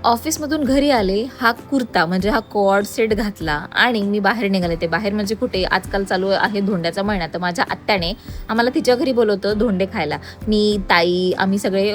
ऑफिसमधून घरी आले, हा कुर्ता म्हणजे हा कॉर्ड सेट घातला आणि मी बाहेर निघाले. ते बाहेर म्हणजे कुठे, आजकाल चालू आहे धोंड्याचा महिना, तर माझ्या आत्याने आम्हाला तिच्या घरी बोलवतं धोंडे खायला. मी, ताई, आम्ही सगळे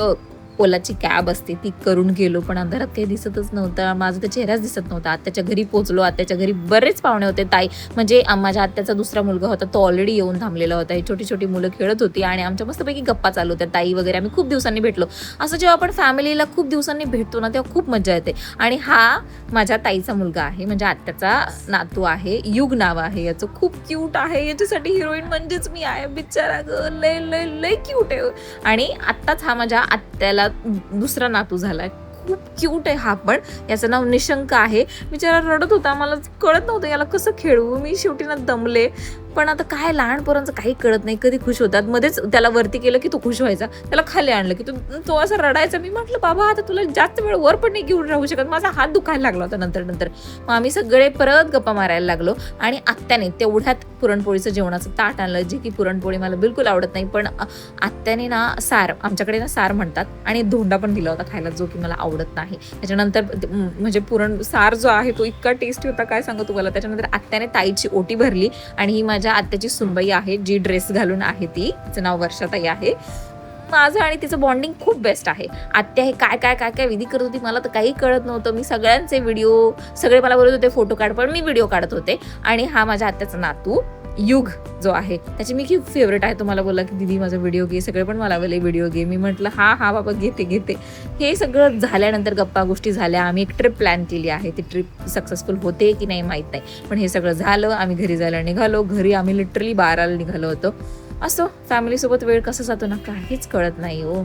ओलाची कॅब असते ती करून गेलो, पण अंधारात काही दिसतच नव्हतं. माझा तर चेहराच दिसत नव्हता. आत्याच्या घरी पोहोचलो. आत्याच्या घरी बरेच पाहुणे होते. ताई म्हणजे माझ्या आत्याचा दुसरा मुलगा होता, तो ऑलरेडी येऊन थांबलेला होता. ही छोटी छोटी मुलं खेळत होती आणि आमच्या मस्तपैकी गप्पा चालू होत्या. ताई वगैरे आम्ही खूप दिवसांनी भेटलो. असं जेव्हा आपण फॅमिलीला खूप दिवसांनी भेटतो ना, तेव्हा खूप मजा येते. आणि हा माझ्या ताईचा मुलगा आहे, म्हणजे आत्याचा नातू आहे. युग नाव आहे याचं. खूप क्यूट आहे. याच्यासाठी हिरोईन म्हणजेच मी आहे. बिचारा ग, लय लय लय क्यूट आहे. आणि आत्ताच हा माझ्या आत्याला दुसरा नातू झालाय. खूप क्यूट आहे हा पण. याचं नाव निशंक आहे. बिचारा रडत होता. मला कळत नव्हतं याला कसं खेळवू. मी शेवटी ना दमले. पण आता काय, लहान पोरांचं काही कळत नाही, कधी खुश होतात. मध्येच त्याला वरती केलं की तो खुश व्हायचा, त्याला खाली आणलं की तो असं रडायचा. मी म्हटलं बाबा आता तुला जास्त वेळ वर पण नाही घेऊन राहू शकत. माझा हात दुखायला लागला होता नंतर. मग आम्ही सगळे परत गप्पा मारायला लागलो आणि आत्याने तेवढ्यात पुरणपोळीचं जेवणाचं ताट आणलं, जे की पुरणपोळी मला बिलकुल आवडत नाही, पण आत्याने ना सार, आमच्याकडे ना सार म्हणतात, आणि धोंडा पण दिला होता खायला, जो की मला आवडत नाही. त्याच्यानंतर म्हणजे पुरण सार जो आहे तो इतका टेस्टी होता, काय सांगू तुम्हाला. त्याच्यानंतर आत्याने ताईची ओटी भरली आणि ही माझ्या आत्याची सुनबाई आहे, जी ड्रेस घालून आहे, तिचं नाव वर्षाताई आहे. माझं आणि तिचं बॉन्डिंग खूप बेस्ट आहे. आत्या हे काय काय काय काय विधी करत होती, मला तर काही कळत नव्हतं. मी सगळ्यांचे व्हिडिओ, सगळे मला बोलत होते फोटो काढ, पण मी व्हिडिओ काढत होते. आणि हा माझ्या आत्याचा नातू युग जो आहे, त्याची मी खूप फेवरेट आहे. तुम्हाला बोलला की दीदी माझा व्हिडिओ घे, सगळे पण मला बोलले व्हिडिओ घे. मी म्हटलं हा बाबा घेते. हे सगळं झाल्यानंतर गप्पा गोष्टी झाल्या. आम्ही एक ट्रिप प्लॅन केली आहे. ती ट्रिप सक्सेसफुल होते की नाही माहीत नाही, पण हे सगळं झालं. आम्ही घरी जायला निघालो. घरी आम्ही लिटरली 12ला निघालो होतो. असं फॅमिलीसोबत वेळ कसा जातो ना, काहीच कळत नाही हो.